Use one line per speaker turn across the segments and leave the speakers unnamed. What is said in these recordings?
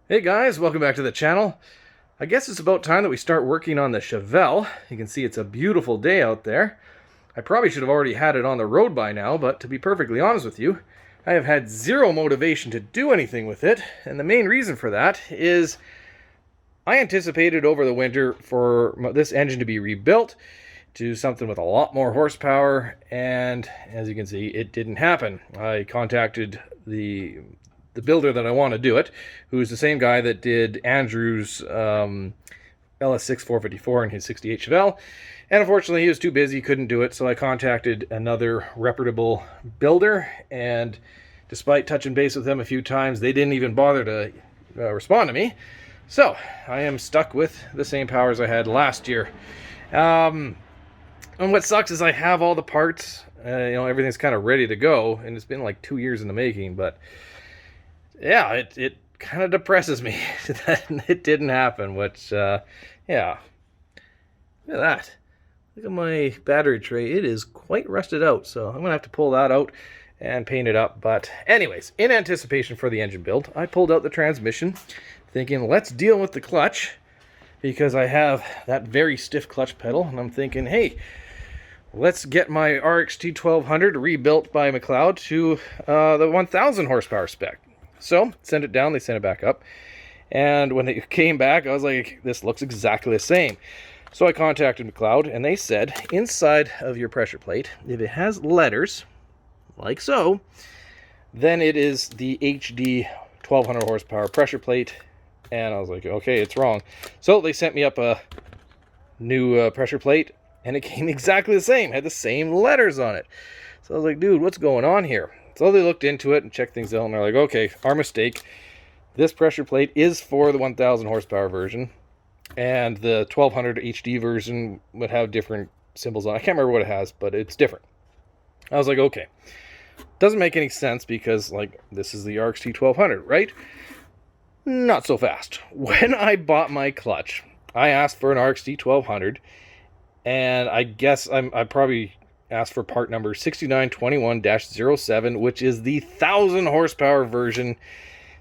Hey guys, welcome back to the channel. I guess it's about time that we start working on the Chevelle. You can see it's a beautiful day out there. I probably should have already had it on the road by now, but to be perfectly honest with you, I have had zero motivation to do anything with it, and the main reason for that is I anticipated over the winter for this engine to be rebuilt to something with a lot more horsepower, and as you can see, it didn't happen. I contacted the builder that I want to do it, who's the same guy that did Andrew's LS6 454 in his 68 Chevelle, and unfortunately he was too busy, couldn't do it, so I contacted another reputable builder, and despite touching base with them a few times, they didn't even bother to respond to me. So I am stuck with the same powers I had last year. And what sucks is I have all the parts, everything's kind of ready to go, and it's been like 2 years in the making, but yeah, it kind of depresses me that it didn't happen, which, yeah. Look at that. Look at my battery tray. It is quite rusted out, so I'm going to have to pull that out and paint it up. But anyways, in anticipation for the engine build, I pulled out the transmission, thinking, let's deal with the clutch, because I have that very stiff clutch pedal, and I'm thinking, hey, let's get my RXT 1200 rebuilt by McLeod to the 1000 horsepower spec. So, send it down, they sent it back up, and when it came back, I was like, this looks exactly the same. So I contacted McLeod, and they said, inside of your pressure plate, if it has letters, like so, then it is the HD 1200 horsepower pressure plate, and I was like, okay, it's wrong. So they sent me up a new pressure plate, and it came exactly the same, had the same letters on it. So I was like, dude, what's going on here? So they looked into it and checked things out, and they're like, okay, our mistake. This pressure plate is for the 1000 horsepower version, and the 1200 HD version would have different symbols on it. I can't remember what it has, but it's different. I was like, okay. Doesn't make any sense because, like, this is the RXT 1200, right? Not so fast. When I bought my clutch, I asked for an RXT 1200, and I guess I probably asked for part number 6921-07, which is the 1000 horsepower version.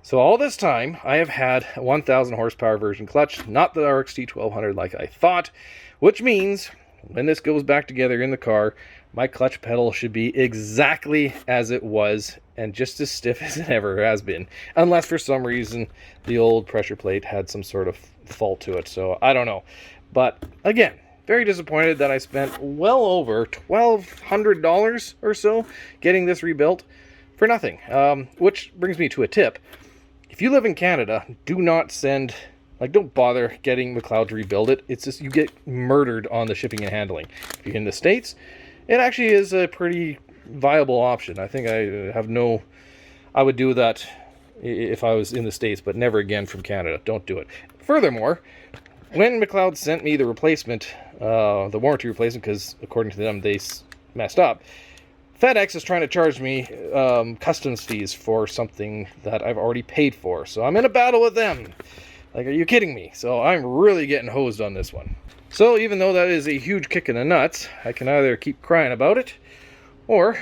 So all this time, I have had a 1000 horsepower version clutch, not the RXT 1200 like I thought, which means when this goes back together in the car, my clutch pedal should be exactly as it was and just as stiff as it ever has been, unless for some reason the old pressure plate had some sort of fault to it. So I don't know. But again, very disappointed that I spent well over $1,200 or so getting this rebuilt for nothing. Which brings me to a tip. If you live in Canada, do not send, don't bother getting McLeod to rebuild it. It's just, you get murdered on the shipping and handling. If you're in the States, it actually is a pretty viable option. I think I would do that if I was in the States, but never again from Canada. Don't do it. Furthermore, when McLeod sent me the replacement, the warranty replacement, because according to them they messed up, FedEx is trying to charge me customs fees for something that I've already paid for. So I'm in a battle with them. Like, are you kidding me? So I'm really getting hosed on this one. So even though that is a huge kick in the nuts, I can either keep crying about it or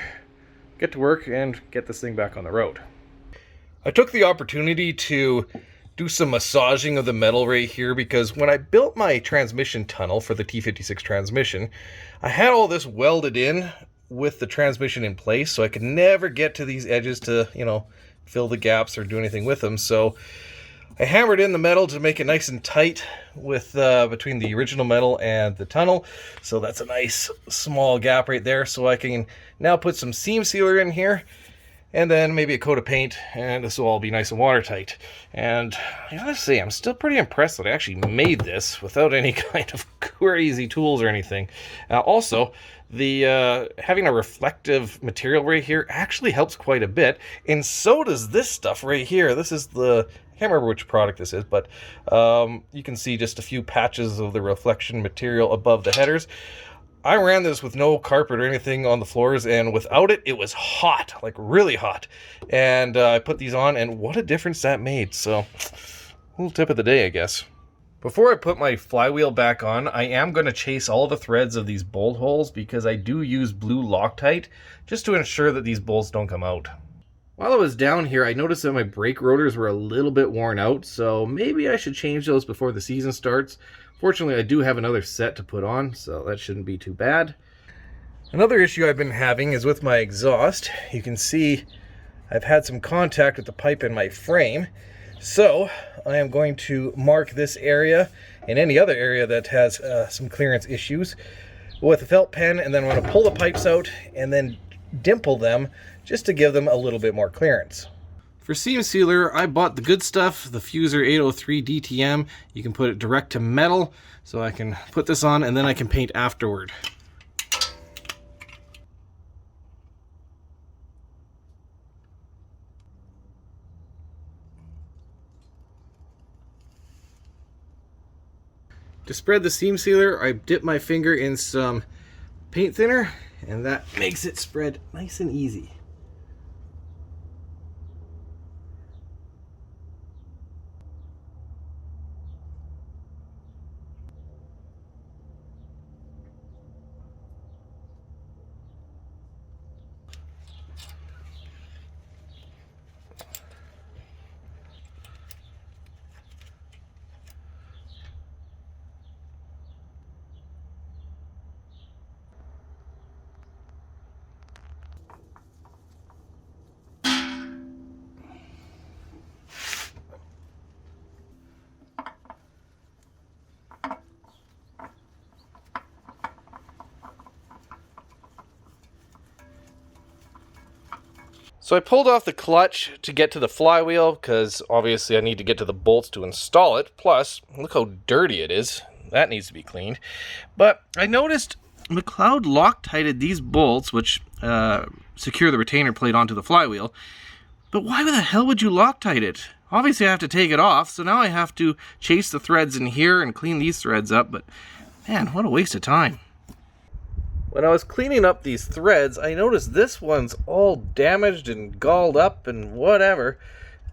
get to work and get this thing back on the road. I took the opportunity to do some massaging of the metal right here, because when I built my transmission tunnel for the T56 transmission, I had all this welded in with the transmission in place, so I could never get to these edges to, fill the gaps or do anything with them. So I hammered in the metal to make it nice and tight with between the original metal and the tunnel. So that's a nice small gap right there. So I can now put some seam sealer in here, and then maybe a coat of paint, and this will all be nice and watertight. And I gotta say, I'm still pretty impressed that I actually made this without any kind of crazy tools or anything. Also, the having a reflective material right here actually helps quite a bit, and so does this stuff right here. This is I can't remember which product this is, but you can see just a few patches of the reflection material above the headers. I ran this with no carpet or anything on the floors, and without it, it was hot, like really hot. And I put these on, and what a difference that made. So, little tip of the day, I guess. Before I put my flywheel back on, I am going to chase all the threads of these bolt holes, because I do use blue Loctite just to ensure that these bolts don't come out. While I was down here, I noticed that my brake rotors were a little bit worn out, so maybe I should change those before the season starts. Fortunately, I do have another set to put on, so that shouldn't be too bad. Another issue I've been having is with my exhaust. You can see I've had some contact with the pipe in my frame, so I am going to mark this area and any other area that has some clearance issues with a felt pen, and then I'm going to pull the pipes out and then dimple them just to give them a little bit more clearance. For seam sealer, I bought the good stuff, the Fuser 803 DTM. You can put it direct to metal, so I can put this on and then I can paint afterward. To spread the seam sealer, I dip my finger in some paint thinner, and that makes it spread nice and easy. So I pulled off the clutch to get to the flywheel because obviously I need to get to the bolts to install it. Plus, look how dirty it is. That needs to be cleaned. But I noticed McLeod Loctited these bolts, which secure the retainer plate onto the flywheel. But why the hell would you Loctite it? Obviously I have to take it off, so now I have to chase the threads in here and clean these threads up. But man, what a waste of time. When I was cleaning up these threads, I noticed this one's all damaged and galled up and whatever.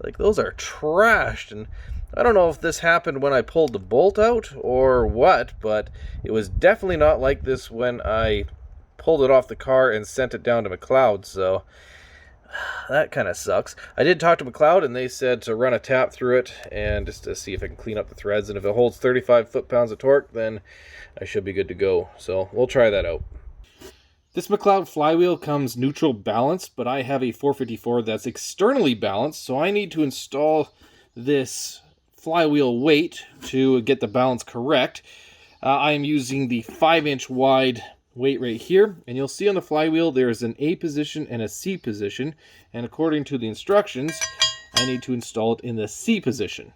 Like, those are trashed, and I don't know if this happened when I pulled the bolt out or what, but it was definitely not like this when I pulled it off the car and sent it down to McLeod, so that kind of sucks. I did talk to McLeod, and they said to run a tap through it and just to see if I can clean up the threads, and if it holds 35 foot-pounds of torque, then I should be good to go. So we'll try that out. This McLeod flywheel comes neutral balanced, but I have a 454 that's externally balanced, so I need to install this flywheel weight to get the balance correct. I am using the 5-inch wide weight right here, and you'll see on the flywheel there is an A position and a C position, and according to the instructions, I need to install it in the C position.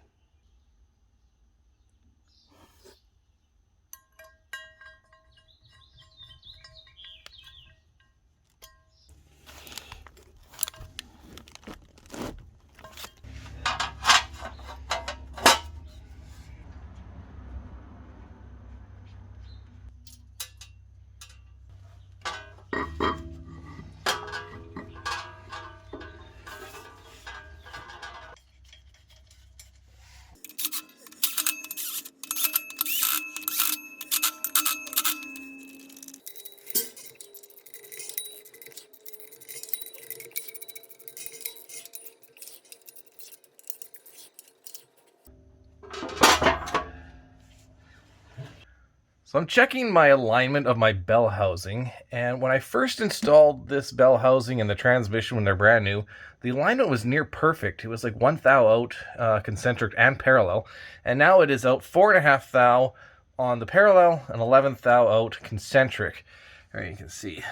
So I'm checking my alignment of my bell housing, and when I first installed this bell housing and the transmission when they're brand new, the alignment was near perfect. It was like 1 thou out concentric and parallel, and now it is out 4.5 thou on the parallel and 11 thou out concentric. There you can see.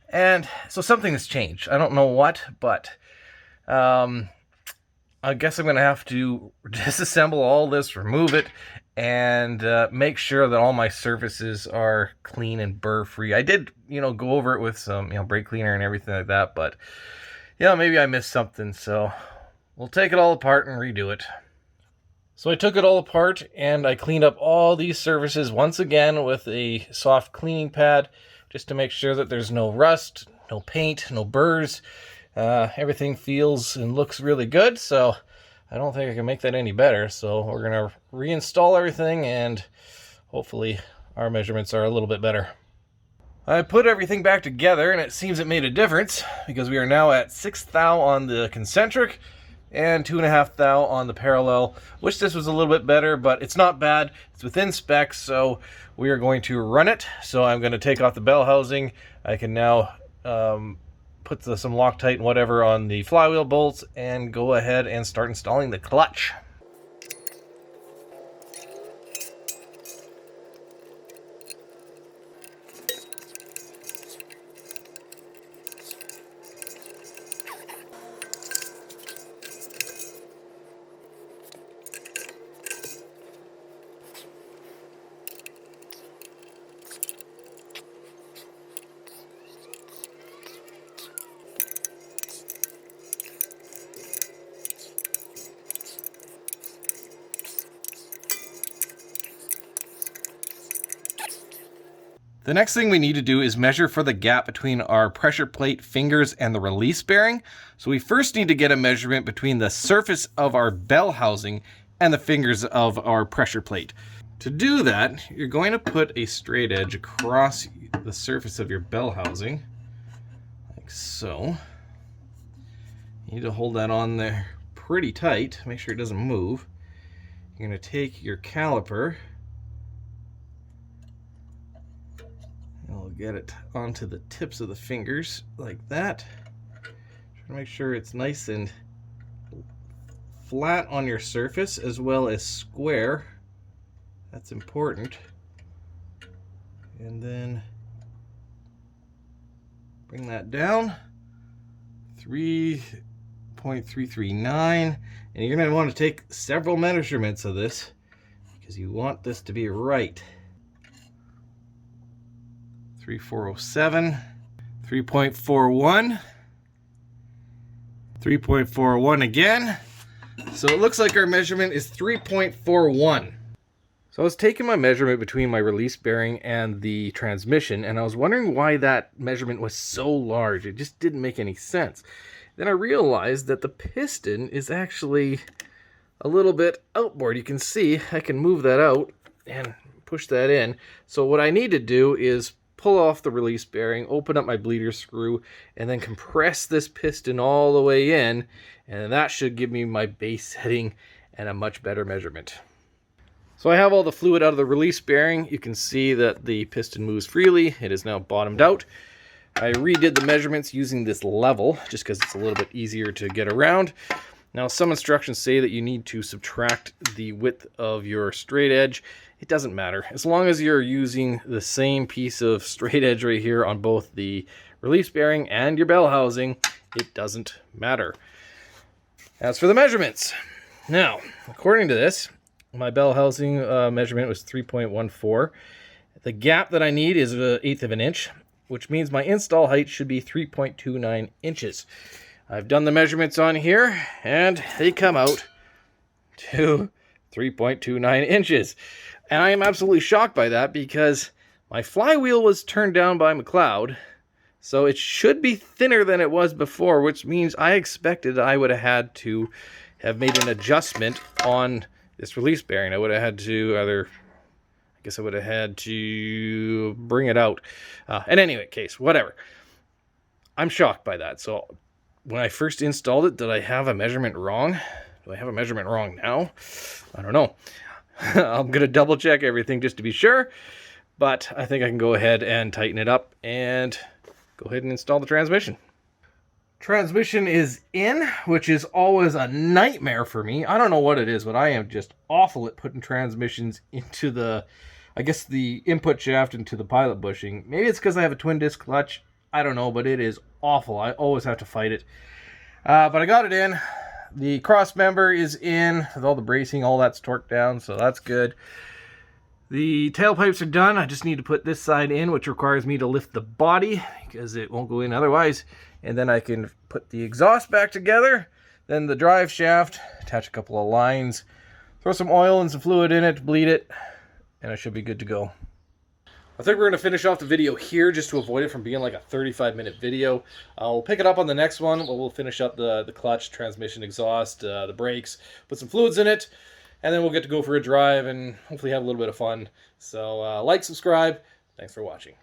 And so something has changed. I don't know what, but I guess I'm going to have to disassemble all this, remove it, and make sure that all my surfaces are clean and burr-free. I did, go over it with some, brake cleaner and everything like that, but, maybe I missed something, so we'll take it all apart and redo it. So I took it all apart, and I cleaned up all these surfaces once again with a soft cleaning pad, just to make sure that there's no rust, no paint, no burrs. Everything feels and looks really good, so I don't think I can make that any better. So we're going to reinstall everything, and hopefully our measurements are a little bit better. I put everything back together, and it seems it made a difference, because we are now at 6 thou on the concentric and 2.5 thou on the parallel. Wish this was a little bit better, but it's not bad. It's within specs, so we are going to run it. So I'm going to take off the bell housing. I can now put some Loctite and whatever on the flywheel bolts and go ahead and start installing the clutch. The next thing we need to do is measure for the gap between our pressure plate fingers and the release bearing. So we first need to get a measurement between the surface of our bell housing and the fingers of our pressure plate. To do that, you're going to put a straight edge across the surface of your bell housing, like so. You need to hold that on there pretty tight, make sure it doesn't move. You're going to take your caliper, I'll get it onto the tips of the fingers like that. Try to make sure it's nice and flat on your surface as well as square. That's important. And then bring that down. 3.339. And you're going to want to take several measurements of this because you want this to be right. 3.407, 3.41, 3.41 again. So it looks like our measurement is 3.41. So I was taking my measurement between my release bearing and the transmission, and I was wondering why that measurement was so large. It just didn't make any sense. Then I realized that the piston is actually a little bit outboard. You can see I can move that out and push that in. So what I need to do is pull off the release bearing, open up my bleeder screw, and then compress this piston all the way in, and that should give me my base setting and a much better measurement. So I have all the fluid out of the release bearing. You can see that the piston moves freely. It is now bottomed out. I redid the measurements using this level, just because it's a little bit easier to get around. Now, some instructions say that you need to subtract the width of your straight edge. It doesn't matter. As long as you're using the same piece of straight edge right here on both the release bearing and your bell housing, it doesn't matter. As for the measurements, now, according to this, my bell housing measurement was 3.14. The gap that I need is 1/8 of an inch, which means my install height should be 3.29 inches. I've done the measurements on here, and they come out to 3.29 inches. And I am absolutely shocked by that because my flywheel was turned down by McLeod, so it should be thinner than it was before, which means I expected I would have had to have made an adjustment on this release bearing. I would have had to I would have had to bring it out. In any case, whatever. I'm shocked by that. So when I first installed it, did I have a measurement wrong? Do I have a measurement wrong now? I don't know. I'm going to double check everything just to be sure, but I think I can go ahead and tighten it up and go ahead and install the transmission. Transmission is in, which is always a nightmare for me. I don't know what it is, but I am just awful at putting transmissions into the input shaft into the pilot bushing. Maybe it's because I have a twin disc clutch. I don't know, but it is awful. I always have to fight it. But I got it in. The cross member is in with all the bracing, all that's torqued down, so that's good. The tailpipes are done. I just need to put this side in, which requires me to lift the body because it won't go in otherwise. And then I can put the exhaust back together, then the drive shaft, attach a couple of lines, throw some oil and some fluid in it, bleed it, and I should be good to go. I think we're going to finish off the video here just to avoid it from being like a 35-minute video. I'll pick it up on the next one where we'll finish up the clutch, transmission, exhaust, the brakes, put some fluids in it, and then we'll get to go for a drive and hopefully have a little bit of fun. So like, subscribe. Thanks for watching.